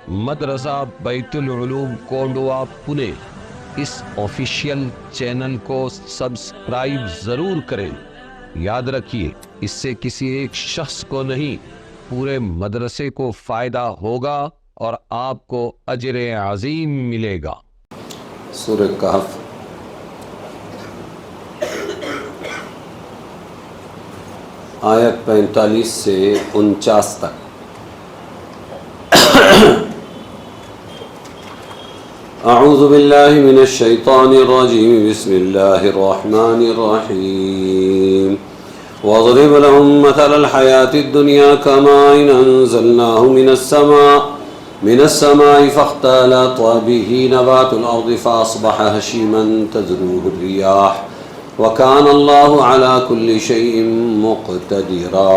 مدرسہ بیت العلوم کونڈوا پونے اس official channel کو سبسکرائب ضرور کریں۔ یاد رکھیے، اس سے کسی ایک شخص کو نہیں، پورے مدرسے کو فائدہ ہوگا اور آپ کو اجر عظیم ملے گا۔ سورہ کہف آیت 45 سے 49 تک۔ اعوذ باللہ من الشیطان الرجیم، بسم اللہ الرحمن الرحیم۔ واضرب لهم مثل الحياة الدنيا كماء أنزلناه من السماء فاختلط به نبات الأرض فأصبح هشيما تذروه الرياح وكان الله على كل شيء مقتدرا۔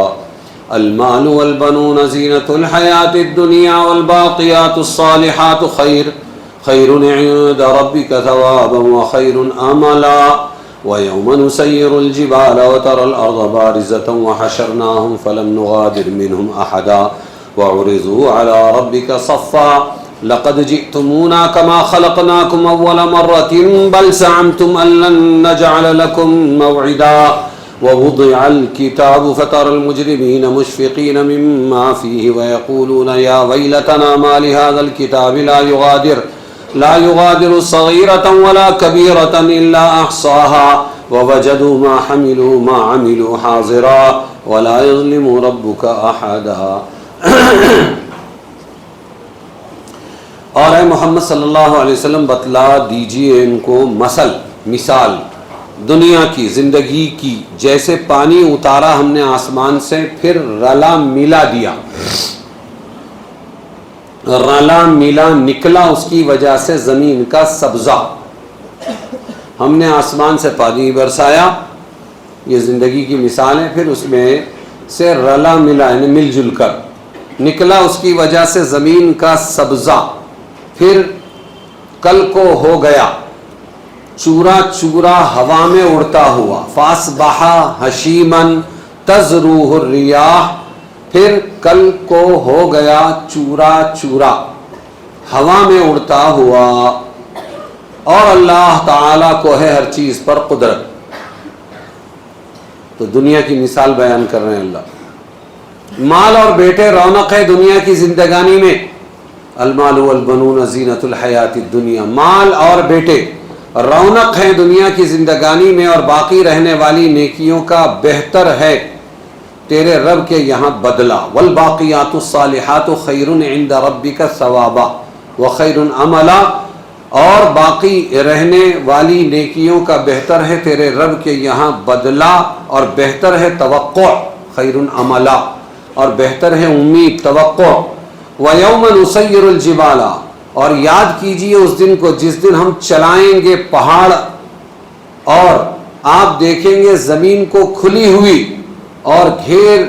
المال والبنون زينة الحياة الدنيا والباقيات الصالحات خير عند ربك ثوابا وخير أملا۔ ويوم نسير الجبال وترى الأرض بارزة وحشرناهم فلم نغادر منهم أحدا وعرضوا على ربك صفا لقد جئتمونا كما خلقناكم أول مرة بل زعمتم أن لن نجعل لكم موعدا۔ ووضع الكتاب فترى المجرمين مشفقين مما فيه ويقولون يا ويلتنا ما لهذا الكتاب لا يغادر صغيرة ولا كبيرة إلا أحصاها ووجدوا ما عملوا حاضرا ولا يظلم ربك أحدا۔ اور اے محمد صلی اللہ علیہ وسلم بتلا دیجئے ان کو مثال دنیا کی زندگی کی، جیسے پانی اتارا ہم نے آسمان سے، پھر رلا ملا نکلا اس کی وجہ سے زمین کا سبزہ۔ ہم نے آسمان سے پانی برسایا، یہ زندگی کی مثال ہے، پھر اس میں سے رلا ملا یعنی مل جل کر نکلا اس کی وجہ سے زمین کا سبزہ، پھر کل کو ہو گیا چورا چورا ہوا میں اڑتا ہوا۔ فاصبح حشیما تذروہ الریاح، پھر کل کو ہو گیا چورا چورا ہوا میں اڑتا ہوا۔ اور اللہ تعالیٰ کو ہے ہر چیز پر قدرت۔ تو دنیا کی مثال بیان کر رہے ہیں اللہ۔ مال اور بیٹے رونق ہے دنیا کی زندگانی میں۔ المال والبنون زینت الحیات الدنیا، مال اور بیٹے رونق ہیں دنیا کی زندگانی میں اور باقی رہنے والی نیکیوں کا بہتر ہے تیرے رب کے یہاں بدلہ۔ والباقیات الصالحات خیر عند ربک ثوابا وخیر عملا، اور باقی رہنے والی نیکیوں کا بہتر ہے تیرے رب کے یہاں بدلہ اور بہتر ہے توقع، خیر عملا، اور بہتر ہے امید توقع۔ وَيَوْمَ نُسَيِّرُ الْجِبَالَ، اور یاد کیجئے اس دن کو جس دن ہم چلائیں گے پہاڑ، اور آپ دیکھیں گے زمین کو کھلی ہوئی، اور گھیر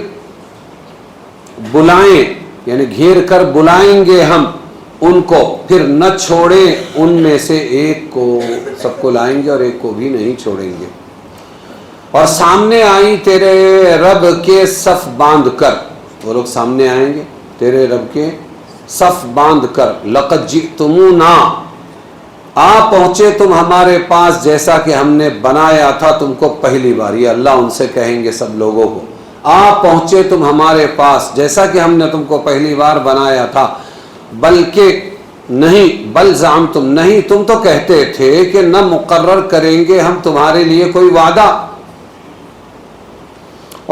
کر بلائیں گے ہم ان کو، پھر نہ چھوڑیں ان میں سے ایک کو، سب کو لائیں گے اور ایک کو بھی نہیں چھوڑیں گے۔ اور سامنے آئی تیرے رب کے صف باندھ کر، وہ لوگ سامنے آئیں گے تیرے رب کے صف باندھ کر۔ لقد جئتمونا، آ پہنچے تم ہمارے پاس جیسا کہ ہم نے بنایا تھا تم کو پہلی بار۔ یہ اللہ ان سے کہیں گے سب لوگوں کو، آ پہنچے تم ہمارے پاس جیسا کہ ہم نے تم کو پہلی بار بنایا تھا۔ بلکہ نہیں، بل زعمتم، نہیں تم تو کہتے تھے کہ نہ مقرر کریں گے ہم تمہارے لیے کوئی وعدہ،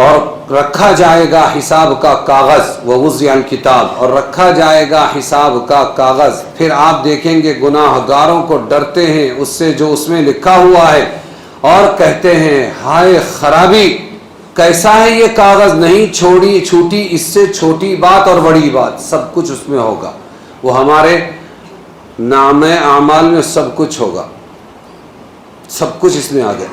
اور رکھا جائے گا حساب کا کاغذ۔ ووضع الکتاب، اور رکھا جائے گا حساب کا کاغذ، پھر آپ دیکھیں گے گناہ گاروں کو ڈرتے ہیں اس سے جو اس میں لکھا ہوا ہے، اور کہتے ہیں ہائے خرابی، کیسا ہے یہ کاغذ، نہیں چھوٹی اس سے چھوٹی بات اور بڑی بات سب کچھ اس میں ہوگا۔ وہ ہمارے نامہ اعمال میں سب کچھ ہوگا، سب کچھ اس میں آ گیا،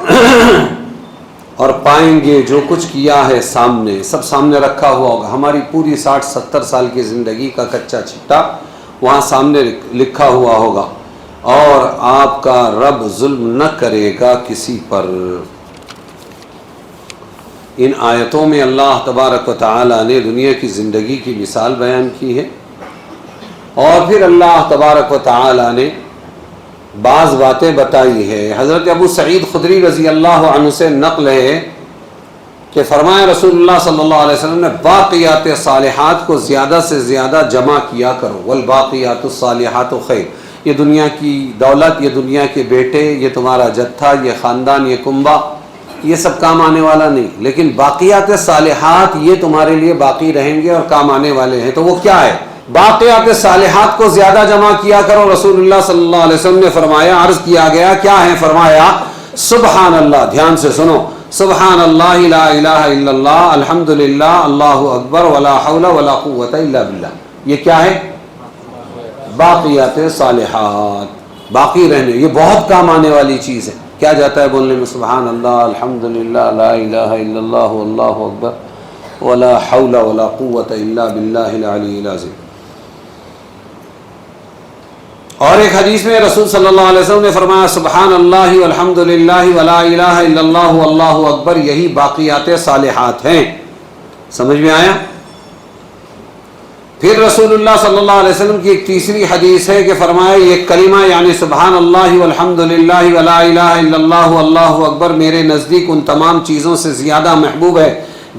اور پائیں گے جو کچھ کیا ہے سامنے، سب سامنے رکھا ہوا ہوگا۔ ہماری پوری 60-70 سال کی زندگی کا کچا چھٹا وہاں سامنے لکھا ہوا ہوگا، اور آپ کا رب ظلم نہ کرے گا کسی پر۔ ان آیتوں میں اللہ تبارک و تعالی نے دنیا کی زندگی کی مثال بیان کی ہے، اور پھر اللہ تبارک و تعالی نے بعض باتیں بتائی ہے. حضرت ابو سعید خدری رضی اللہ عنہ سے نقل ہے کہ فرمایا رسول اللہ صلی اللہ علیہ وسلم نے باقیات صالحات کو زیادہ سے زیادہ جمع کیا کرو. والباقیات الصالحات خیر. یہ دنیا کی دولت، یہ دنیا کے بیٹے، یہ تمہارا جتھا، یہ خاندان، یہ کنبہ، یہ سب کام آنے والا نہیں، لیکن باقیات صالحات یہ تمہارے لیے باقی رہیں گے اور کام آنے والے ہیں. تو وہ کیا ہے؟ باقیات صالحات کو زیادہ جمع کیا کرو. رسول اللہ صلی اللہ علیہ وسلم نے فرمایا، عرض کیا گیا کیا ہے؟ فرمایا سبحان اللہ. دھیان سے سنو. سبحان اللہ لا الہ الا اللہ الحمدللہ اللہ اکبر ولا حول ولا قوت الا باللہ. یہ کیا ہے؟ باقیات صالحات، باقی رہنے. یہ بہت کام آنے والی چیز ہے. کیا جاتا ہے بولنے میں؟ سبحان اللہ الحمدللہ لا الہ الا اللہ واللہ اکبر ولا حول ولا قوت الا باللہ العلی العظیم. اور ایک حدیث میں رسول صلی اللہ علیہ وسلم نے فرمایا سبحان اللہ والحمدللہ ولا الہ الا اللہ واللہ اکبر. یہی باقیات صالحات ہیں. سمجھ میں آیا؟ پھر رسول اللہ صلی اللہ علیہ وسلم کی ایک تیسری حدیث ہے کہ فرمایا یہ کلمہ یعنی سبحان اللہ والحمدللہ ولا الہ الا اللہ واللہ اکبر میرے نزدیک ان تمام چیزوں سے زیادہ محبوب ہے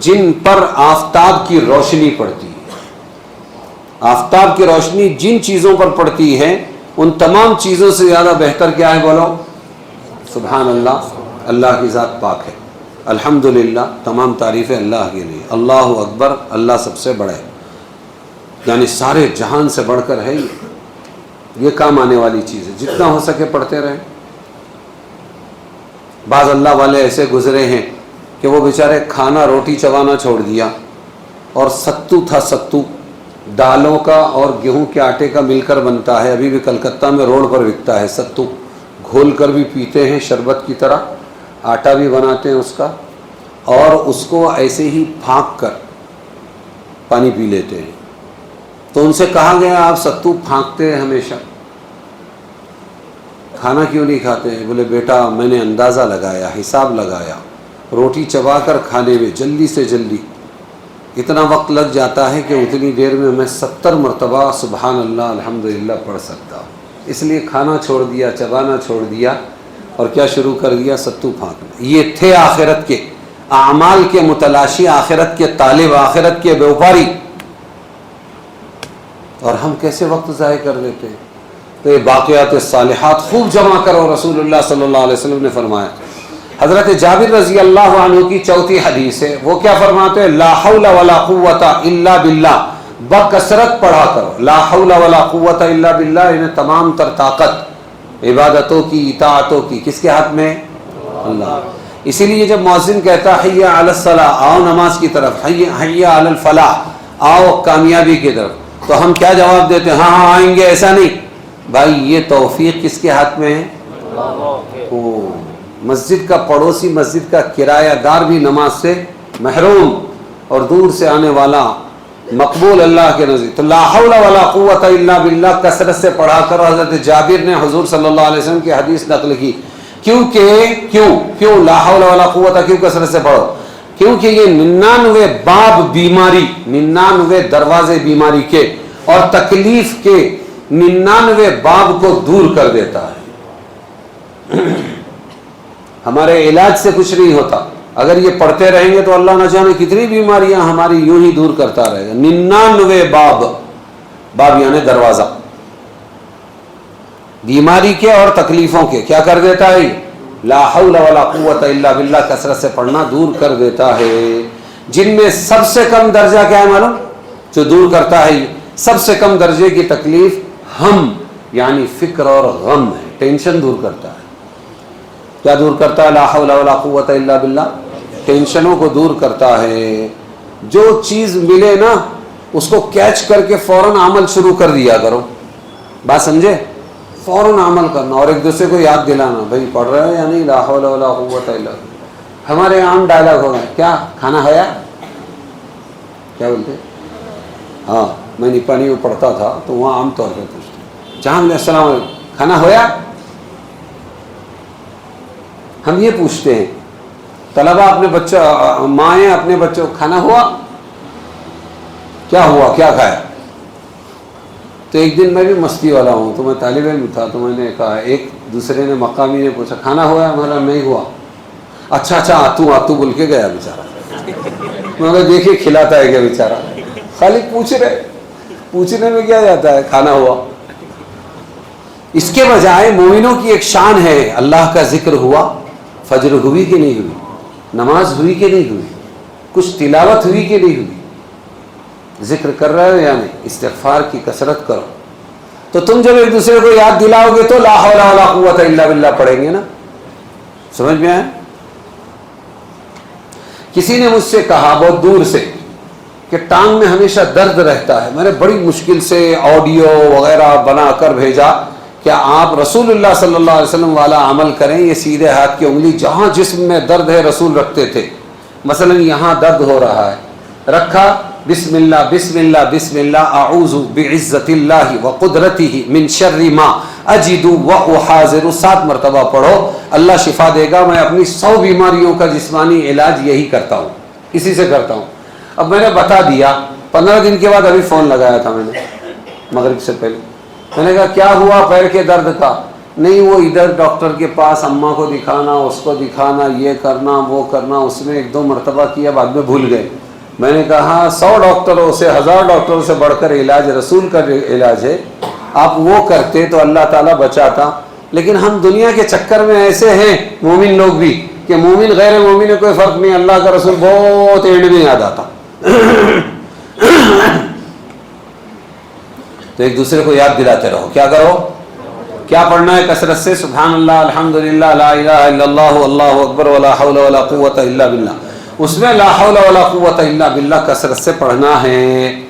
جن پر آفتاب کی روشنی پڑتی ہے. آفتاب کی روشنی جن چیزوں پر پڑتی ہے ان تمام چیزوں سے زیادہ بہتر کیا ہے؟ بولو سبحان اللہ. اللہ کی ذات پاک ہے. الحمدللہ تمام تعریفیں اللہ کے لیے. اللہ اکبر اللہ سب سے بڑا ہے، یعنی سارے جہان سے بڑھ کر ہے. یہ کام آنے والی چیز ہے. جتنا ہو سکے پڑھتے رہیں. بعض اللہ والے ایسے گزرے ہیں کہ وہ بیچارے کھانا روٹی چبانا چھوڑ دیا اور ستو تھا، ستو دالوں کا اور گیہوں کے آٹے کا مل کر بنتا ہے. ابھی بھی کلکتہ میں روڈ پر بکتا ہے ستو. گھول کر بھی پیتے ہیں شربت کی طرح، آٹا بھی بناتے ہیں اس کا، اور اس کو ایسے ہی پھانک کر پانی پی لیتے ہیں. تو ان سے کہا گیا آپ ستو پھانکتے ہیں ہمیشہ، کھانا کیوں نہیں کھاتے ہیں؟ بولے بیٹا میں نے اندازہ لگایا، حساب لگایا، روٹی چبا کر کھانے میں جلدی سے جلدی اتنا وقت لگ جاتا ہے کہ اتنی دیر میں میں 70 مرتبہ سبحان اللہ الحمدللہ پڑھ سکتا ہوں. اس لیے کھانا چھوڑ دیا، چبانا چھوڑ دیا اور کیا شروع کر دیا؟ ستو پھانکنا. یہ تھے آخرت کے اعمال کے متلاشی، آخرت کے طالب، آخرت کے بیوپاری، اور ہم کیسے وقت ضائع کر دیتے ہیں. تو یہ باقیات صالحات خوب جمع کرو. رسول اللہ صلی اللہ علیہ وسلم نے فرمایا. حضرت جابر رضی اللہ عنہ کی چوتھی حدیث ہے. وہ کیا فرماتے ہیں؟ لا حول ولا قوت الا باللہ. بکثرت پڑھا کرو لا حول ولا قوت الا باللہ. انہیں تمام تر طاقت عبادتوں کی، اطاعتوں کی کس کے ہاتھ میں؟ اللہ. اسی لیے جب مؤذن کہتا حی علی الصلاۃ، آؤ نماز کی طرف، حی علی الفلاح، آؤ کامیابی کی طرف، تو ہم کیا جواب دیتے ہیں؟ ہاں آئیں گے. ایسا نہیں بھائی، یہ توفیق کس کے ہاتھ میں ہے؟ مسجد کا پڑوسی، مسجد کا کرایہ دار بھی نماز سے محروم اور دور سے آنے والا مقبول اللہ کے نزدیک. تو لا حول ولا قوت الا باللہ کثرت سے پڑھا کرو. حضرت جابر نے حضور صلی اللہ علیہ وسلم کی حدیث نقل کی. کیوں لا حول ولا قوت کیوں کثرت سے پڑھو؟ کیونکہ یہ 99 باب بیماری، 99 دروازے بیماری کے اور تکلیف کے 99 باب کو دور کر دیتا ہے. ہمارے علاج سے کچھ نہیں ہوتا. اگر یہ پڑھتے رہیں گے تو اللہ نہ جانے کتنی بیماریاں ہماری یوں ہی دور کرتا رہے گا. 99 باب یعنی دروازہ بیماری کے اور تکلیفوں کے کیا کر دیتا ہے؟ لا حول ولا قوت الا باللہ کثرت سے پڑھنا دور کر دیتا ہے. جن میں سب سے کم درجہ کیا ہے معلوم؟ جو دور کرتا ہے سب سے کم درجے کی تکلیف ہم یعنی فکر اور غم ہے. ٹینشن دور کرتا ہے. کیا دور کرتا ہے؟ لا حول ولا قوت الا باللہ. ٹینشنوں کو دور کرتا ہے. جو چیز ملے نا اس کو کیچ کر کے فوراً عمل شروع کر دیا کرو. بات سمجھے؟ فوراً عمل کرنا اور ایک دوسرے کو یاد دلانا بھائی پڑھ رہے ہیں یا نہیں لا حول ولا قوت الا باللہ. ہمارے عام ڈائلاگ ہو گئے کیا کھانا کھایا؟ کیا بولتے؟ ہاں میں نیپانی میں پڑھتا تھا تو وہاں عام طور پہ پوچھتے جہاں السلام علیکم کھانا ہویا. ہم یہ پوچھتے ہیں طلبہ اپنے بچہ، مائیں اپنے بچوں کھانا ہوا؟ کیا ہوا؟ کیا کھایا؟ تو ایک دن میں بھی مستی والا ہوں، تو میں طالب علم تھا، تو میں نے کہا، ایک دوسرے نے مقامی نے پوچھا کھانا ہوا ہے؟ ہمارا نہیں ہوا۔ اچھا آتو بول کے گیا بیچارہ۔ میں نے دیکھیے کھلاتا ہے کیا بیچارہ، خالی پوچھنے میں کیا جاتا ہے، کھانا ہوا۔ اس کے بجائے مومنوں کی ایک شان ہے، اللہ کا ذکر ہوا، فجر ہوئی کہ نہیں ہوئی، نماز ہوئی کہ نہیں ہوئی، کچھ تلاوت ہوئی کہ نہیں ہوئی، ذکر کر رہے ہو یا نہیں، استغفار کی کثرت کرو۔ تو تم جب ایک دوسرے کو یاد دلاؤ گے تو لا حول ولا قوت الا باللہ پڑھیں گے نا، سمجھ میں آئے؟ کسی نے مجھ سے کہا بہت دور سے کہ ٹانگ میں ہمیشہ درد رہتا ہے، میں نے بڑی مشکل سے آڈیو وغیرہ بنا کر بھیجا، کیا آپ رسول اللہ صلی اللہ علیہ وسلم والا عمل کریں، یہ سیدھے ہاتھ کی انگلی جہاں جسم میں درد ہے رسول رکھتے تھے، مثلا یہاں درد ہو رہا ہے، رکھا، بسم اللہ بسم اللہ بسم اللہ، اعوذ بعزت اللہ وقدرتہ من شر ما اجد واحاذر، 7 مرتبہ پڑھو، اللہ شفا دے گا۔ میں اپنی 100 بیماریوں کا جسمانی علاج یہی کرتا ہوں، اسی سے کرتا ہوں۔ اب میں نے بتا دیا، 15 دن کے بعد ابھی فون لگایا تھا میں نے مغرب سے پہلے، میں نے کہا کیا ہوا پیر کے درد کا؟ نہیں وہ ادھر ڈاکٹر کے پاس اماں کو دکھانا، اس کو دکھانا، یہ کرنا وہ کرنا، اس میں 1-2 مرتبہ کیا، بعد میں بھول گئے۔ میں نے کہا 100 ڈاکٹروں سے 1000 ڈاکٹروں سے بڑھ کر علاج رسول کا علاج ہے، آپ وہ کرتے تو اللہ تعالیٰ بچاتا۔ لیکن ہم دنیا کے چکر میں ایسے ہیں مومن لوگ بھی کہ مومن غیر مومن میں کوئی فرق نہیں، اللہ کا رسول بہت اینڈ میں یاد آتا۔ تو ایک دوسرے کو یاد دلاتے رہو، کیا کرو، کیا پڑھنا ہے کثرت سے، سبحان اللہ، الحمدللہ، لا الہ الا اللہ، اللہ اکبر، ولا حول ولا قوت الا باللہ۔ اس میں لا حول ولا قوت الا باللہ کثرت سے پڑھنا ہے۔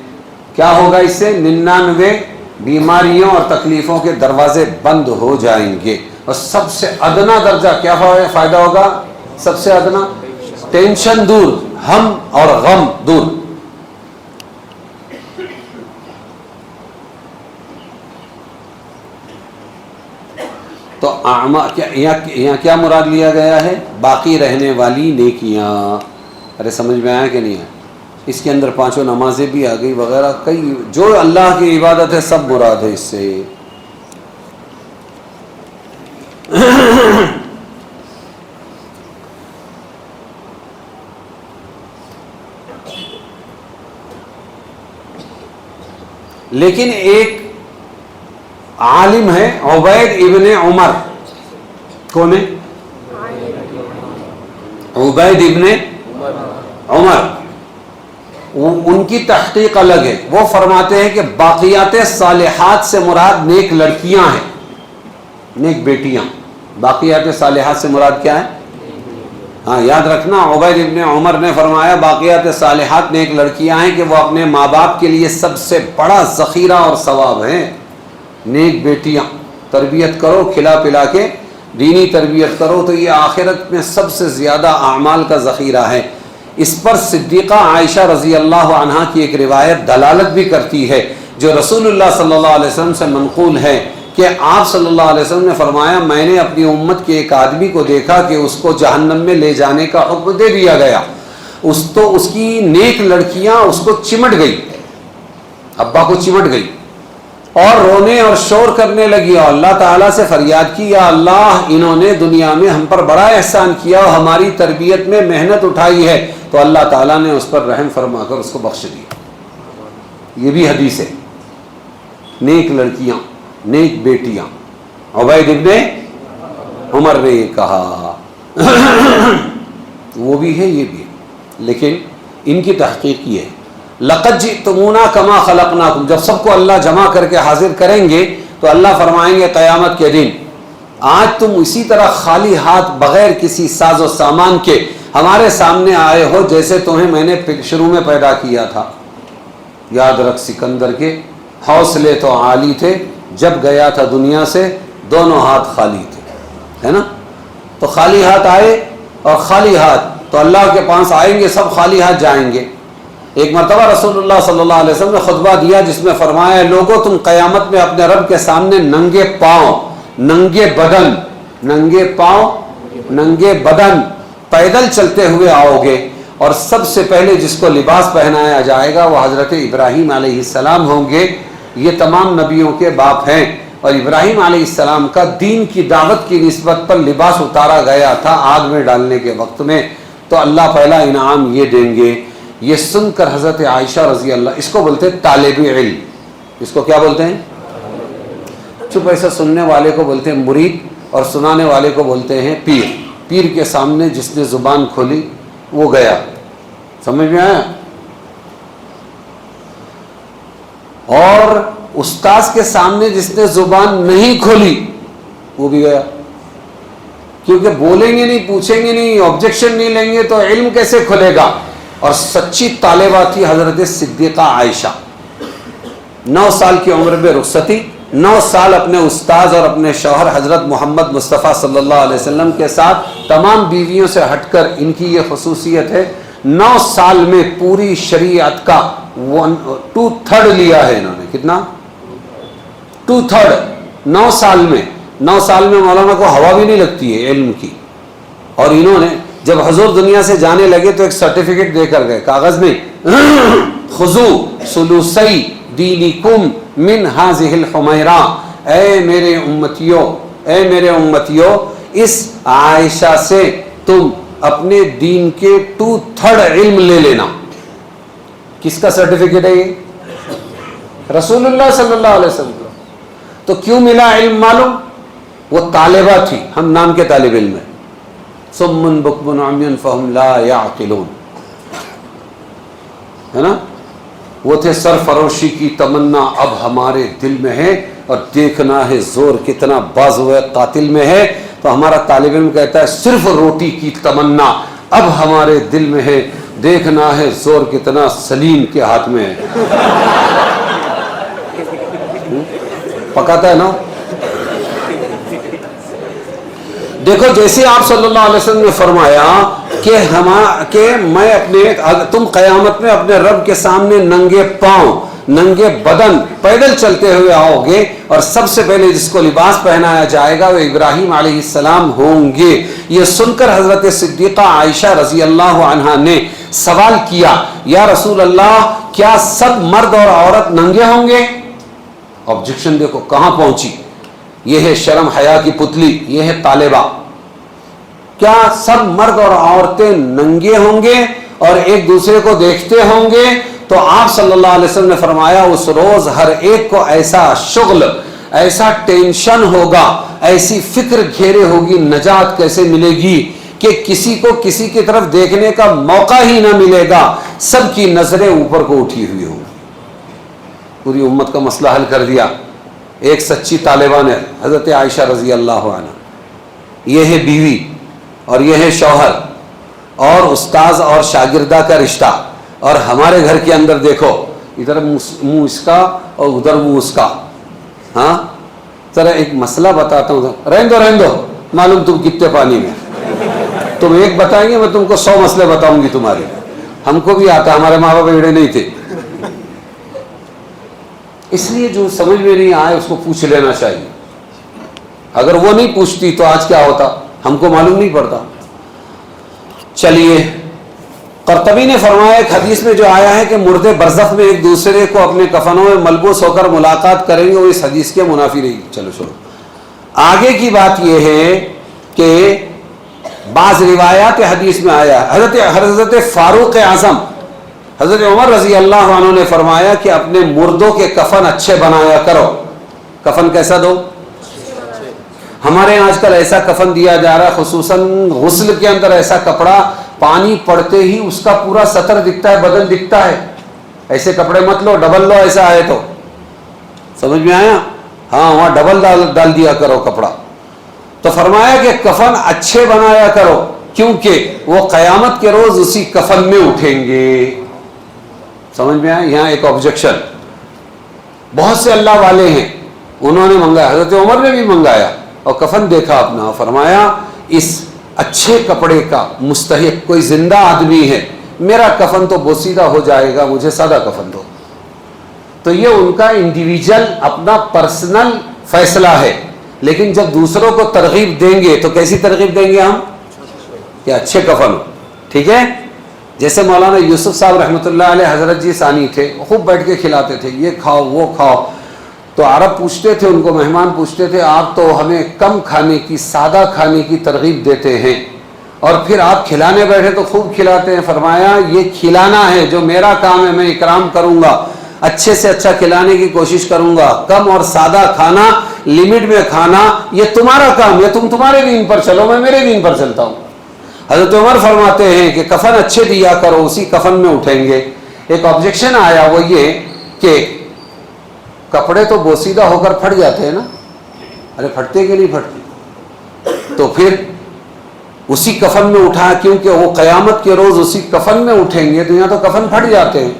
کیا ہوگا اس سے؟ 99 بیماریوں اور تکلیفوں کے دروازے بند ہو جائیں گے۔ اور سب سے ادنا درجہ کیا فائدہ ہوگا؟ سب سے ادنا ٹینشن دور، ہم اور غم دور۔ تو یہاں کیا مراد لیا گیا ہے؟ باقی رہنے والی نیکیاں۔ ارے سمجھ میں آیا کہ نہیں آیا؟ اس کے اندر 5 نمازیں بھی آ گئی وغیرہ، کئی جو اللہ کی عبادت ہے سب مراد ہے اس سے۔ لیکن ایک عالم ہے عبید ابن عمر، کون ہے؟ عبید ابن عمر، ان کی تحقیق الگ ہے۔ وہ فرماتے ہیں کہ باقیات صالحات سے مراد نیک لڑکیاں ہیں، نیک بیٹیاں۔ باقیات صالحات سے مراد کیا ہے؟ ہاں یاد رکھنا، عبید ابن عمر نے فرمایا باقیات صالحات نیک لڑکیاں ہیں کہ وہ اپنے ماں باپ کے لیے سب سے بڑا ذخیرہ اور ثواب ہیں۔ نیک بیٹیاں تربیت کرو، کھلا پلا کے دینی تربیت کرو تو یہ آخرت میں سب سے زیادہ اعمال کا ذخیرہ ہے۔ اس پر صدیقہ عائشہ رضی اللہ عنہا کی ایک روایت دلالت بھی کرتی ہے جو رسول اللہ صلی اللہ علیہ وسلم سے منقول ہے کہ آپ صلی اللہ علیہ وسلم نے فرمایا، میں نے اپنی امت کے ایک آدمی کو دیکھا کہ اس کو جہنم میں لے جانے کا حکم دے دیا گیا، اس کی نیک لڑکیاں اس کو چمٹ گئی، ابا کو چمٹ گئی اور رونے اور شور کرنے لگی اور اللہ تعالیٰ سے فریاد کی، یا اللہ انہوں نے دنیا میں ہم پر بڑا احسان کیا اور ہماری تربیت میں محنت اٹھائی ہے، تو اللہ تعالیٰ نے اس پر رحم فرما کر اس کو بخش دیا۔ یہ بھی حدیث ہے۔ نیک لڑکیاں، نیک بیٹیاں، عبید ابن عمر نے یہ کہا، وہ بھی ہے یہ بھی ہے، لیکن ان کی تحقیق یہ ہے، لقد جئتمونا کما خلقناکم، جب سب کو اللہ جمع کر کے حاضر کریں گے تو اللہ فرمائیں گے قیامت کے دن، آج تم اسی طرح خالی ہاتھ بغیر کسی ساز و سامان کے ہمارے سامنے آئے ہو جیسے تمہیں میں نے شروع میں پیدا کیا تھا۔ یاد رکھ سکندر کے حوصلے تو عالی تھے، جب گیا تھا دنیا سے دونوں ہاتھ خالی تھے، ہے نا؟ تو خالی ہاتھ آئے اور خالی ہاتھ تو اللہ کے پاس آئیں گے، سب خالی ہاتھ جائیں گے۔ ایک مرتبہ رسول اللہ صلی اللہ علیہ وسلم نے خطبہ دیا جس میں فرمایا، لوگوں تم قیامت میں اپنے رب کے سامنے ننگے پاؤں، ننگے بدن، ننگے پاؤں، ننگے بدن پیدل چلتے ہوئے آؤ گے، اور سب سے پہلے جس کو لباس پہنایا جائے گا وہ حضرت ابراہیم علیہ السلام ہوں گے، یہ تمام نبیوں کے باپ ہیں، اور ابراہیم علیہ السلام کا دین کی دعوت کی نسبت پر لباس اتارا گیا تھا آگ میں ڈالنے کے وقت میں، تو اللہ پہلا انعام یہ دیں گے۔ یہ سن کر حضرت عائشہ رضی اللہ، اس کو بولتے ہیں طالب علم، اس کو کیا بولتے ہیں؟ چپ ایسا سننے والے کو بولتے ہیں مرید، اور سنانے والے کو بولتے ہیں پیر۔ پیر کے سامنے جس نے زبان کھولی وہ گیا، سمجھ میں آیا؟ اور استاذ کے سامنے جس نے زبان نہیں کھولی وہ بھی گیا، کیونکہ بولیں گے نہیں، پوچھیں گے نہیں، آبجیکشن نہیں لیں گے تو علم کیسے کھلے گا؟ اور سچی طالبہ تھی حضرت صدیقہ عائشہ، 9 سال کی عمر میں رخصتی، 9 سال اپنے استاذ اور اپنے شوہر حضرت محمد مصطفیٰ صلی اللہ علیہ وسلم کے ساتھ تمام بیویوں سے ہٹ کر، ان کی یہ خصوصیت ہے 9 سال میں پوری شریعت کا 2/3 لیا ہے انہوں نے۔ کتنا؟ 2/3 9 سال میں۔ 9 سال میں مولانا کو ہوا بھی نہیں لگتی ہے علم کی، اور انہوں نے جب حضور دنیا سے جانے لگے تو ایک سرٹیفکیٹ دے کر گئے، کاغذ میں، خذو ثلثی دینکم من ہذہ الحمیرہ، اے میرے امتیوں، اس عائشہ سے تم اپنے دین کے 2/3 علم لے لینا۔ کس کا سرٹیفکیٹ ہے یہ؟ رسول اللہ صلی اللہ علیہ وسلم۔ تو کیوں ملا علم معلوم؟ وہ طالبہ تھی، ہم نام کے طالب علم ہیں، صم بکم عمی فہم لا یعقلون، ہے نا؟ وہ تھے سرفروشی کی تمنا اب ہمارے دل میں ہے، اور دیکھنا ہے زور کتنا بازو قاتل میں ہے۔ تو ہمارا طالب علم کہتا ہے صرف روٹی کی تمنا اب ہمارے دل میں ہے، دیکھنا ہے زور کتنا سلیم کے ہاتھ میں ہے۔ پکاتا ہے نا؟ دیکھو جیسے آپ صلی اللہ علیہ وسلم نے فرمایا کہ میں تم قیامت میں اپنے رب کے سامنے ننگے پاؤں، ننگے بدن پیدل چلتے ہوئے آؤ گے، اور سب سے پہلے جس کو لباس پہنایا جائے گا وہ ابراہیم علیہ السلام ہوں گے۔ یہ سن کر حضرت صدیقہ عائشہ رضی اللہ عنہا نے سوال کیا، یا رسول اللہ کیا سب مرد اور عورت ننگے ہوں گے؟ آبجیکشن دیکھو کہاں پہنچی، یہ ہے شرم حیا کی پتلی، یہ ہے طالبہ۔ کیا سب مرد اور عورتیں ننگے ہوں گے اور ایک دوسرے کو دیکھتے ہوں گے؟ تو آپ صلی اللہ علیہ وسلم نے فرمایا اس روز ہر ایک کو ایسا شغل، ایسا ٹینشن ہوگا، ایسی فکر گھیرے ہوگی نجات کیسے ملے گی، کہ کسی کو کسی کی طرف دیکھنے کا موقع ہی نہ ملے گا، سب کی نظریں اوپر کو اٹھی ہوئی ہوں۔ پوری امت کا مسئلہ حل کر دیا ایک سچی طالبہ نے، حضرت عائشہ رضی اللہ عنہ۔ یہ ہے بیوی اور یہ ہے شوہر، اور استاذ اور شاگردہ کا رشتہ۔ اور ہمارے گھر کے اندر دیکھو، ادھر منہ اس کا اور ادھر منہ اس کا۔ ہاں ذرا ایک مسئلہ بتاتا ہوں، رہن دو معلوم تم کتنے پانی میں، تم ایک بتائیں گے میں تم کو 100 مسئلے بتاؤں گی تمہارے۔ ہم کو بھی آتا، ہمارے ماں باپ ایڑے نہیں تھے، اس لیے جو سمجھ میں نہیں آئے اس کو پوچھ لینا چاہیے۔ اگر وہ نہیں پوچھتی تو آج کیا ہوتا ہم کو معلوم نہیں پڑتا۔ چلیے، قرطبی نے فرمایا ایک حدیث میں جو آیا ہے کہ مردے برزخ میں ایک دوسرے کو اپنے کفنوں میں ملبوس ہو کر ملاقات کریں گے، وہ اس حدیث کے منافی رہی۔ چلو چھوڑو، آگے کی بات یہ ہے کہ بعض روایات حدیث میں آیا ہے، حضرت فاروق اعظم حضرت عمر رضی اللہ عنہ نے فرمایا کہ اپنے مردوں کے کفن اچھے بنایا کرو۔ کفن کیسا دو؟ ہمارے آج کل ایسا کفن دیا جا رہا ہے، خصوصاً غسل کے اندر ایسا کپڑا پانی پڑتے ہی اس کا پورا سطر دکھتا ہے، بدن دکھتا ہے۔ ایسے کپڑے مت لو، ڈبل لو، ایسا آئے تو سمجھ میں آیا؟ ہاں وہاں ڈبل ڈال دیا کرو کپڑا۔ تو فرمایا کہ کفن اچھے بنایا کرو، کیونکہ وہ قیامت کے روز اسی کفن میں اٹھیں گے۔ سمجھ میں آیا؟ یہاں ایک آبجیکشن، بہت سے اللہ والے ہیں، انہوں نے منگایا، حضرت عمر نے بھی منگایا اور کفن دیکھا اپنا، فرمایا اس اچھے کپڑے کا مستحق کوئی زندہ آدمی ہے، میرا کفن تو بوسیدہ ہو جائے گا، مجھے سادہ کفن دو۔ تو یہ ان کا انڈیویجل اپنا پرسنل فیصلہ ہے، لیکن جب دوسروں کو ترغیب دیں گے تو کیسی ترغیب دیں گے ہم؟ کہ اچھے کفن ہو، ٹھیک ہے؟ جیسے مولانا یوسف صاحب رحمۃ اللہ علیہ حضرت جی ثانی تھے، خوب بیٹھ کے کھلاتے تھے، یہ کھاؤ وہ کھاؤ، تو عرب پوچھتے تھے ان کو، مہمان پوچھتے تھے آپ تو ہمیں کم کھانے کی، سادہ کھانے کی ترغیب دیتے ہیں اور پھر آپ کھلانے بیٹھے تو خوب کھلاتے ہیں. فرمایا یہ کھلانا ہے جو میرا کام ہے، میں اکرام کروں گا، اچھے سے اچھا کھلانے کی کوشش کروں گا. کم اور سادہ کھانا، لمٹ میں کھانا، یہ تمہارا کام ہے، تم تمہارے دین پر چلو، میں میرے دین پر چلتا ہوں. حضرت عمر فرماتے ہیں کہ کفن اچھے دیا کرو، اسی کفن میں اٹھیں گے. ایک آبجیکشن آیا، وہ یہ کہ کپڑے تو بوسیدہ ہو کر پھٹ جاتے ہیں نا. ارے پھٹتے کہ نہیں پھٹتے؟ تو پھر اسی کفن میں اٹھا، کیونکہ وہ قیامت کے روز اسی کفن میں اٹھیں گے، تو یہاں تو کفن پھٹ جاتے ہیں.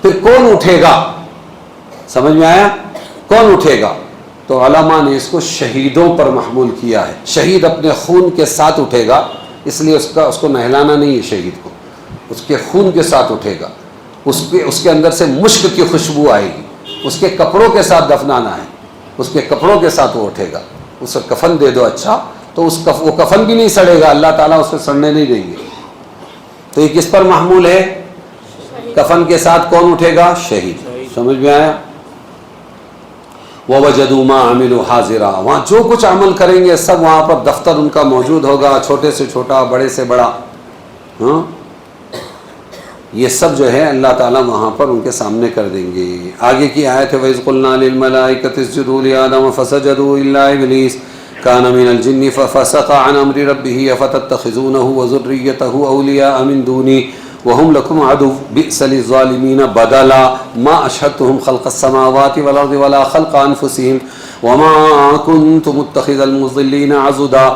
پھر کون اٹھے گا؟ سمجھ میں آیا؟ کون اٹھے گا؟ تو علماء نے اس کو شہیدوں پر محمول کیا ہے. شہید اپنے خون کے ساتھ اٹھے گا، اس لیے اس کو نہلانا نہیں ہے، شہید کو اس کے خون کے ساتھ اٹھے گا. اس کے اندر سے مشک کی خوشبو آئے گی، اس کے کپڑوں کے ساتھ دفنانا ہے، اس کے کپڑوں کے ساتھ وہ اٹھے گا. اس کو کفن دے دو اچھا، تو وہ کفن بھی نہیں سڑے گا، اللہ تعالیٰ اسے سڑنے نہیں دیں گے. تو یہ کس پر محمول ہے؟ کفن کے ساتھ کون اٹھے گا؟ شہید. سمجھ میں آیا؟ وَوَجَدُوا مَا عَمِلُوا حَاضِرًا، وہاں جو کچھ عمل کریں گے سب وہاں پر دفتر ان کا موجود ہوگا، چھوٹے سے چھوٹا، بڑے سے بڑا. ہاں، یہ سب جو ہے اللہ تعالیٰ وہاں پر ان کے سامنے کر دیں گے. آگے کی آیت ہے وَإِذْ قُلْنَا لِلْمَلَائِكَةِ اسْجُدُوا لِآدَمَ فَسَجَدُوا إِلَّا إِبْلِيسَ كَانَ مِنَ الْجِنِّ فَفَسَقَ عَنْ أَمْرِ رَبِّهِ أَفَتَتَّخِذُونَهُ وَذُرِّيَّتَهُ أَوْلِيَاءَ مِنْ دُونِي وَهُمْ لَكُمْ عَدُوٌّ بِئْسَ لِلظَّالِمِينَ بَدَلًا مَا أَشْهَدتُّهُمْ خَلْقَ السَّمَاوَاتِ وَالْأَرْضِ وَلَا خَلْقَ أَنفُسِهِمْ وَمَا كُنْتُ مُتَّخِذَ الْمُضِلِّينَ عَضُدًا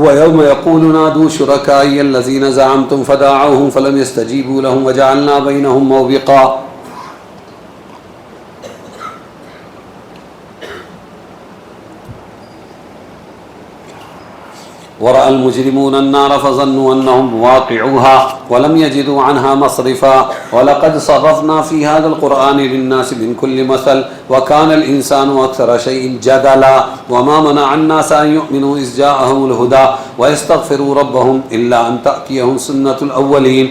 وَيَوْمَ يَقُولُ نَادُوا شُرَكَائِيَ الَّذِينَ زَعَمْتُمْ فَدَعَوْهُمْ فَلَمْ يَسْتَجِيبُوا لَهُمْ وَجَعَلْنَا بَيْنَهُمْ مَوْبِقًا. ورأى المجرمون النار فظنوا أنهم واقعوها ولم يجدوا عنها مصرفا ولقد صرفنا في هذا القرآن للناس من كل مثل وكان الإنسان أكثر شيء جدلا وما منع الناس أن يؤمنوا إذ جاءهم الهدى ويستغفروا ربهم إلا أن تأتيهم سنة الأولين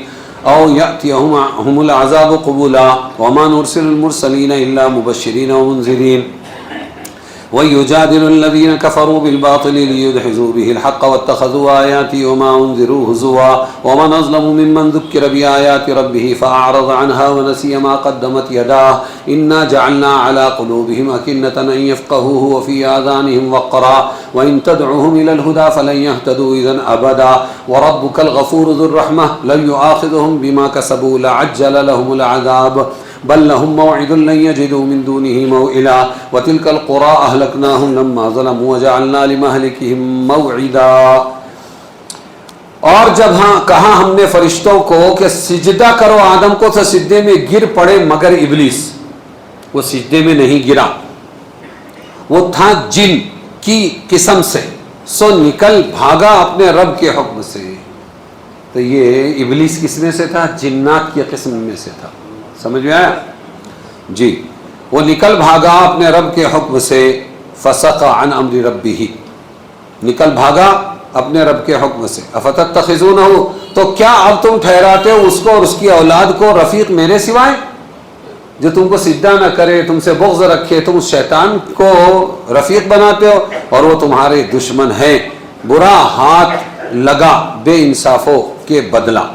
أو يأتيهم العذاب قبلا وما نرسل المرسلين إلا مبشرين ومنذرين وَيُجَادِلُ الَّذِينَ كَفَرُوا بِالْبَاطِلِ لِيُدْحِضُوا بِهِ الْحَقَّ وَاتَّخَذُوا آيَاتِي وَمَا أُنذِرُوا هُزُوًا وَمَنْ أَظْلَمُ مِمَّنْ ذُكِّرَ بِآيَاتِ رَبِّهِ فَأَعْرَضَ عَنْهَا وَنَسِيَ مَا قَدَّمَتْ يَدَاهُ إِنَّا جَعَلْنَا عَلَى قُلُوبِهِمْ أَكِنَّةً أَنْ يَفْقَهُوهُ وَفِي آذَانِهِمْ وَقْرًا وَإِنْ تَدْعُهُمْ إِلَى الْهُدَى فَلَنْ يَهْتَدُوا إِذًا أَبَدًا وَرَبُّكَ الْغَفُورُ ذُو الرَّحْمَةِ لَوْ يُؤَاخِذُهُم بِمَا كَسَبُوا لَعَجَّلَ لَهُمُ الْعَذَابَ بل لهم موعد لن يجدوا من دونه موئلا وتلك القرى أهلكناهم لما ظلموا وجعلنا لمهلكهم موعدا. اور جب کہا ہم نے فرشتوں کو کہ سجدہ کرو آدم کو، تو سجدے میں گر پڑے مگر ابلیس وہ سجدے میں نہیں گرا، وہ تھا جن کی قسم سے، سو نکل بھاگا اپنے رب کے حکم سے. تو یہ ابلیس کس میں سے تھا؟ جنات کی قسم میں سے تھا. سمجھ میں آیا جی؟ وہ نکل بھاگا اپنے رب کے حکم سے، فسق عن امر ربہ، نکل بھاگا اپنے رب کے حکم سے. افتتخذونہ، تو کیا اب تم ٹھہراتے ہو اس کو اور اس کی اولاد کو رفیق میرے سوائے، جو تم کو سجدہ نہ کرے، تم سے بغض رکھے، تم اس شیطان کو رفیق بناتے ہو اور وہ تمہارے دشمن ہے. برا ہاتھ لگا بے انصافوں کے بدلہ.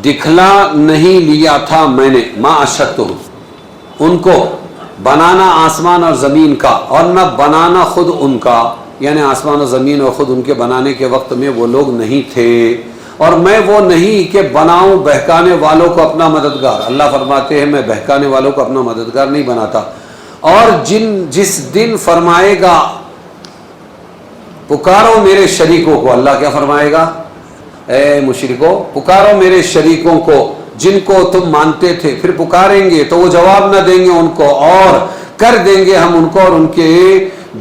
دکھلا نہیں لیا تھا میں نے، ما اشہدتہم، ان کو بنانا آسمان اور زمین کا، اور نہ بنانا خود ان کا، یعنی آسمان اور زمین اور خود ان کے بنانے کے وقت میں وہ لوگ نہیں تھے. اور میں وہ نہیں کہ بناؤں بہکانے والوں کو اپنا مددگار. اللہ فرماتے ہیں میں بہکانے والوں کو اپنا مددگار نہیں بناتا. اور جس دن فرمائے گا پکارو میرے شریکوں کو، اللہ کیا فرمائے گا؟ اے مشرکو پکارو میرے شریکوں کو جن کو تم مانتے تھے. پھر پکاریں گے تو وہ جواب نہ دیں گے ان کو، اور کر دیں گے ہم ان کو اور ان کے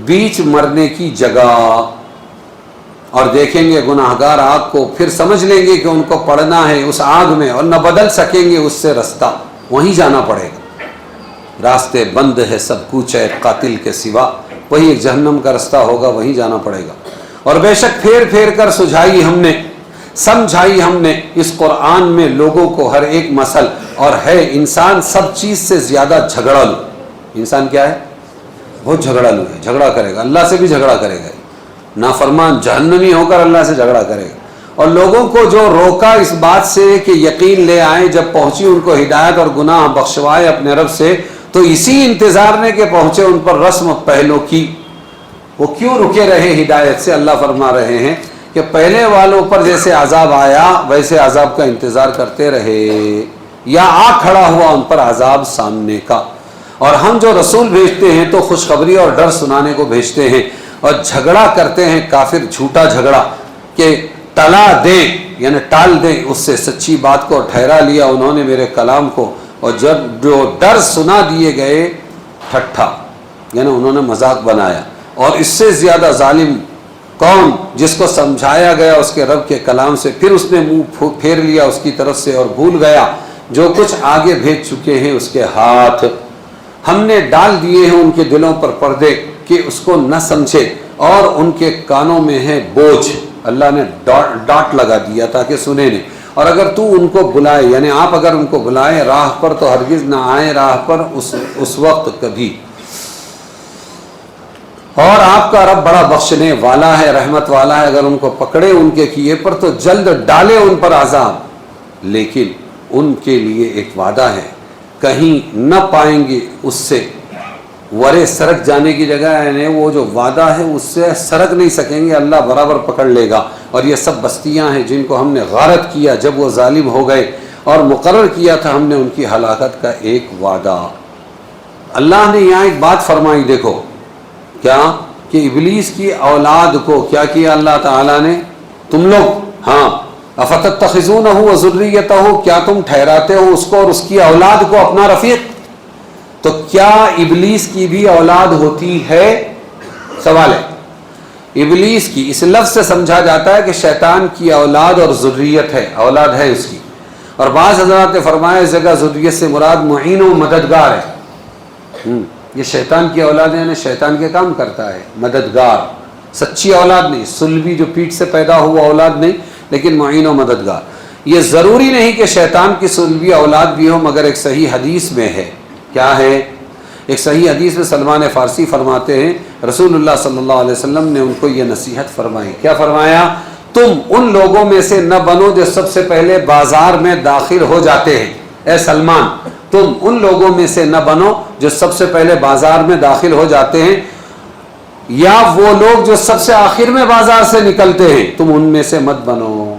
بیچ مرنے کی جگہ. اور دیکھیں گے گناہگار آگ کو، پھر سمجھ لیں گے کہ ان کو پڑنا ہے اس آگ میں، اور نہ بدل سکیں گے اس سے رستہ، وہیں جانا پڑے گا. راستے بند ہے سب کوچے قاتل کے سوا، وہی ایک جہنم کا رستہ ہوگا، وہیں جانا پڑے گا. اور بے شک پھیر پھیر کر سجھائی ہم نے سمجھائی ہم نے اس قرآن میں لوگوں کو ہر ایک مسل، اور ہے انسان سب چیز سے زیادہ جھگڑالو۔ انسان کیا ہے؟ بہت جھگڑالو ہے، جھگڑا کرے گا، اللہ سے بھی جھگڑا کرے گا، نافرمان جہنمی ہو کر اللہ سے جھگڑا کرے گا۔ اور لوگوں کو جو روکا اس بات سے کہ یقین لے آئیں، جب پہنچی ان کو ہدایت اور گناہ بخشوائے اپنے رب سے، تو اسی انتظار میں کہ پہنچے ان پر رسم پہلو کی، وہ کیوں رکے رہے ہدایت سے؟ اللہ فرما رہے ہیں کہ پہلے والوں پر جیسے عذاب آیا ویسے عذاب کا انتظار کرتے رہے، یا آ کھڑا ہوا ان پر عذاب سامنے کا۔ اور ہم جو رسول بھیجتے ہیں تو خوشخبری اور ڈر سنانے کو بھیجتے ہیں، اور جھگڑا کرتے ہیں کافر جھوٹا جھگڑا کہ ٹلا دیں، یعنی ٹال دیں اس سے سچی بات کو، ٹھہرا لیا انہوں نے میرے کلام کو، اور جب جو ڈر سنا دیے گئے ٹھٹھا، یعنی انہوں نے مذاق بنایا۔ اور اس سے زیادہ ظالم کون؟ جس کو سمجھایا گیا اس کے رب کے کلام سے، پھر اس نے منہ پھیر لیا اس کی طرف سے اور بھول گیا جو کچھ آگے بھیج چکے ہیں اس کے ہاتھ۔ ہم نے ڈال دیے ہیں ان کے دلوں پر پردے کہ اس کو نہ سمجھے، اور ان کے کانوں میں ہے بوجھ، اللہ نے ڈاٹ لگا دیا تاکہ سنے نہیں۔ اور اگر تو ان کو بلائے، یعنی آپ اگر ان کو بلائیں راہ پر تو ہرگز نہ آئے راہ پر اس وقت کبھی۔ اور آپ کا رب بڑا بخشنے والا ہے، رحمت والا ہے، اگر ان کو پکڑے ان کے کیے پر تو جلد ڈالے ان پر عذاب، لیکن ان کے لیے ایک وعدہ ہے، کہیں نہ پائیں گے اس سے ورے سرک جانے کی جگہ، یعنی وہ جو وعدہ ہے اس سے سرک نہیں سکیں گے، اللہ برابر پکڑ لے گا۔ اور یہ سب بستیاں ہیں جن کو ہم نے غارت کیا جب وہ ظالم ہو گئے، اور مقرر کیا تھا ہم نے ان کی ہلاکت کا ایک وعدہ۔ اللہ نے یہاں ایک بات فرمائی، دیکھو کیا کہ ابلیس کی اولاد کو کیا کیا اللہ تعالیٰ نے؟ تم لوگ، ہاں، افتتخذونہ وذریتہ، کیا تم ٹھہراتے ہو اس کو اور اس کی اولاد کو اپنا رفیق؟ تو کیا ابلیس کی بھی اولاد ہوتی ہے؟ سوال ہے۔ ابلیس کی اس لفظ سے سمجھا جاتا ہے کہ شیطان کی اولاد اور ذریت ہے، اولاد ہے اس کی۔ اور بعض حضرات نے فرمایا اس جگہ ذریت سے مراد معین و مددگار ہے۔ یہ شیطان کی اولاد ہے، یعنی شیطان کے کام کرتا ہے، مددگار، سچی اولاد نہیں، سلبی جو پیٹ سے پیدا ہوا اولاد نہیں، لیکن معین و مددگار۔ یہ ضروری نہیں کہ شیطان کی سلبی اولاد بھی ہو، مگر ایک صحیح حدیث میں ہے۔ کیا ہے؟ ایک صحیح حدیث میں سلمان فارسی فرماتے ہیں رسول اللہ صلی اللہ علیہ وسلم نے ان کو یہ نصیحت فرمائی۔ کیا فرمایا؟ تم ان لوگوں میں سے نہ بنو جو سب سے پہلے بازار میں داخل ہو جاتے ہیں۔ اے سلمان، تم ان لوگوں میں سے نہ بنو جو سب سے پہلے بازار میں داخل ہو جاتے ہیں، یا وہ لوگ جو سب سے آخر میں بازار سے نکلتے ہیں، تم ان میں سے مت بنو۔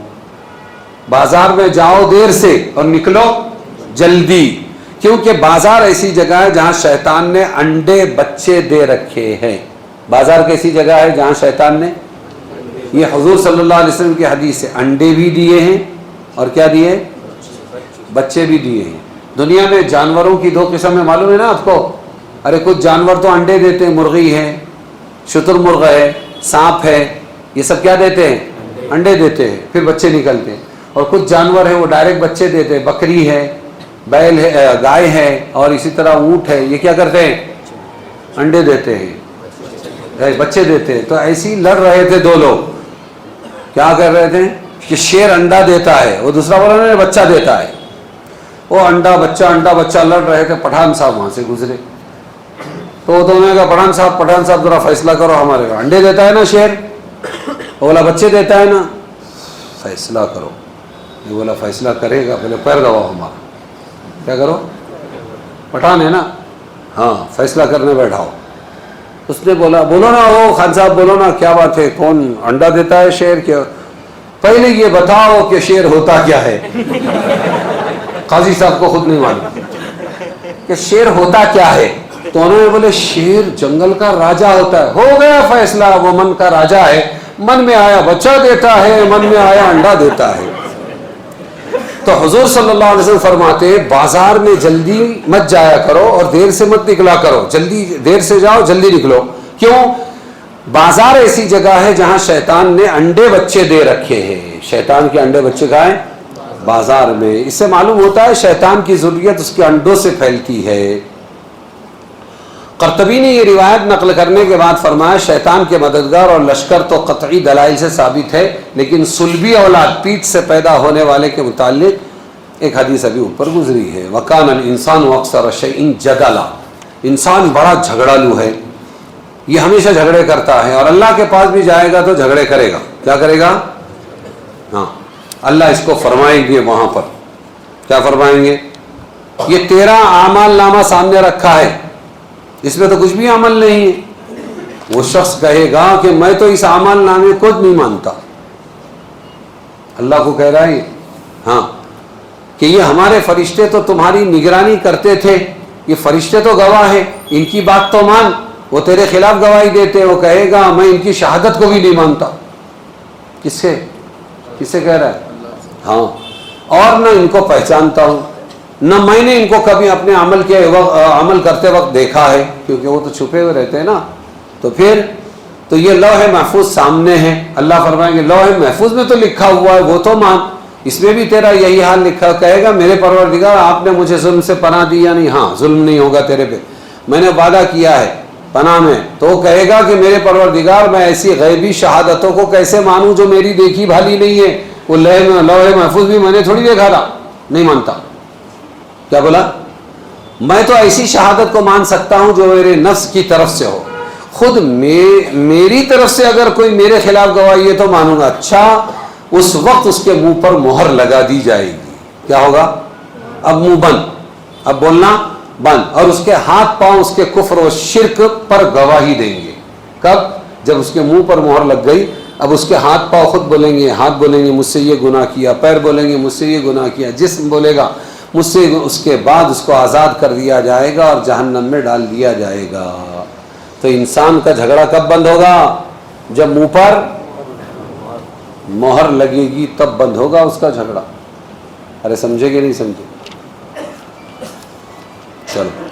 بازار میں جاؤ دیر سے اور نکلو جلدی، کیونکہ بازار ایسی جگہ ہے جہاں شیطان نے انڈے بچے دے رکھے ہیں۔ بازار کیسی جگہ ہے جہاں شیطان نے، یہ حضور صلی اللہ علیہ وسلم کی حدیث ہے، انڈے بھی دیے ہیں اور کیا دیے؟ بچے بھی دیے ہیں۔ دنیا میں جانوروں کی دو قسم ہے، معلوم ہے نا آپ کو؟ ارے کچھ جانور تو انڈے دیتے ہیں، مرغی ہے، شتر مرغ ہے، سانپ ہے، یہ سب کیا دیتے ہیں؟ انڈے دیتے ہیں، پھر بچے نکلتے ہیں۔ اور کچھ جانور ہے وہ ڈائریکٹ بچے دیتے ہیں، بکری ہے، بیل ہے، گائے ہے، اور اسی طرح اونٹ ہے، یہ کیا کرتے ہیں؟ انڈے دیتے ہیں، بچے دیتے ہیں۔ تو ایسی لڑ رہے تھے دو لوگ، کیا کر رہے تھے کہ شیر انڈا دیتا ہے، وہ دوسرا بولا نا بچہ دیتا ہے، وہ انڈا بچہ لڑ رہے تھے۔ پٹھان صاحب وہاں سے گزرے تو وہ تو نے کہا پٹھان صاحب ذرا فیصلہ کرو، ہمارے کو انڈے دیتا ہے نا شیر، وہ بولا بچے دیتا ہے نا، فیصلہ کرو۔ یہ بولا فیصلہ کرے گا، پہلے پیر دباؤ ہمارا۔ کیا کرو؟ پٹھان ہے نا، ہاں فیصلہ کرنے بیٹھاؤ۔ اس نے بولا بولو نا، وہ خان صاحب بولو نا، کیا بات ہے، کون انڈا دیتا ہے شیر؟ کیا پہلے یہ بتاؤ کہ شیر ہوتا کیا ہے؟ قاضی صاحب کو خود نہیں معلوم کہ شیر ہوتا کیا ہے، تو انہوں نے بولے شیر جنگل کا راجہ ہوتا ہے۔ ہو گیا فیصلہ، وہ من کا راجہ ہے، من میں آیا بچہ دیتا ہے، من میں آیا انڈا دیتا ہے۔ تو حضور صلی اللہ علیہ وسلم فرماتے ہیں بازار میں جلدی مت جایا کرو اور دیر سے مت نکلا کرو، جلدی دیر سے جاؤ جلدی نکلو۔ کیوں؟ بازار ایسی جگہ ہے جہاں شیطان نے انڈے بچے دے رکھے ہیں۔ شیطان کے انڈے بچے کہاں ہیں؟ بازار میں۔ اس سے معلوم ہوتا ہے شیطان کی ذریت اس کے انڈوں سے پھیلتی ہے۔ قرطبی نے یہ روایت نقل کرنے کے بعد فرمایا شیطان کے مددگار اور لشکر تو قطعی دلائل سے ثابت ہے، لیکن سلبی اولاد پیٹ سے پیدا ہونے والے کے متعلق ایک حدیث ابھی اوپر گزری ہے، وَكَانَ الْإِنسَانُ أَكْثَرَ شَيْءٍ جَدَلًا، انسان بڑا جھگڑالو ہے، یہ ہمیشہ جھگڑے کرتا ہے، اور اللہ کے پاس بھی جائے گا تو جھگڑے کرے گا. کیا کرے گا؟ ہاں، اللہ اس کو فرمائیں گے وہاں پر. کیا فرمائیں گے؟ یہ تیرا اعمال نامہ سامنے رکھا ہے، اس میں تو کچھ بھی عمل نہیں ہے. وہ شخص کہے گا کہ میں تو اس اعمال نامے کو نہیں مانتا. اللہ کو کہہ رہا ہے ہاں کہ یہ ہمارے فرشتے تو تمہاری نگرانی کرتے تھے، یہ فرشتے تو گواہ ہیں، ان کی بات تو مان. وہ تیرے خلاف گواہی دیتے، وہ کہے گا میں ان کی شہادت کو بھی نہیں مانتا. کس سے کہہ رہا ہے؟ ہاں. اور نہ ان کو پہچانتا ہوں، نہ میں نے ان کو کبھی اپنے عمل کرتے وقت دیکھا ہے، کیونکہ وہ تو چھپے ہوئے رہتے ہیں نا. تو پھر تو یہ لوح محفوظ سامنے ہے. اللہ فرمائیں گے لوح محفوظ میں تو لکھا ہوا ہے، وہ تو مان. اس میں بھی تیرا یہی حال لکھا. کہے گا میرے پروردگار آپ نے مجھے ظلم سے پناہ دی یا نہیں؟ ہاں، ظلم نہیں ہوگا تیرے پہ، میں نے وعدہ کیا ہے پناہ میں. تو وہ کہے گا کہ میرے پروردگار میں ایسی غیبی شہادتوں کو کیسے مانوں جو میری دیکھی بھالی نہیں ہے؟ وہ لوح محفوظ بھی میں نے تھوڑی دیکھا تھا. نہیں مانتا. کیا بولا؟ میں تو ایسی شہادت کو مان سکتا ہوں جو میرے نفس کی طرف سے ہو. خود میری طرف سے اگر کوئی میرے خلاف گواہی ہے تو مانوں گا. اچھا، اس وقت اس کے منہ پر مہر لگا دی جائے گی. کیا ہوگا؟ اب منہ بند، اب بولنا بند. اور اس کے ہاتھ پاؤں اس کے کفر و شرک پر گواہی دیں گے. کب؟ جب اس کے منہ پر مہر لگ گئی. اب اس کے ہاتھ پاؤں خود بولیں گے، ہاتھ بولیں گے مجھ سے یہ گناہ کیا، پیر بولیں گے مجھ سے یہ گناہ کیا، جسم بولے گا مجھ سے. اس کے بعد اس کو آزاد کر دیا جائے گا اور جہنم میں ڈال دیا جائے گا. تو انسان کا جھگڑا کب بند ہوگا؟ جب منہ پر مہر لگے گی تب بند ہوگا اس کا جھگڑا. ارے سمجھے کہ نہیں سمجھے؟ چلو.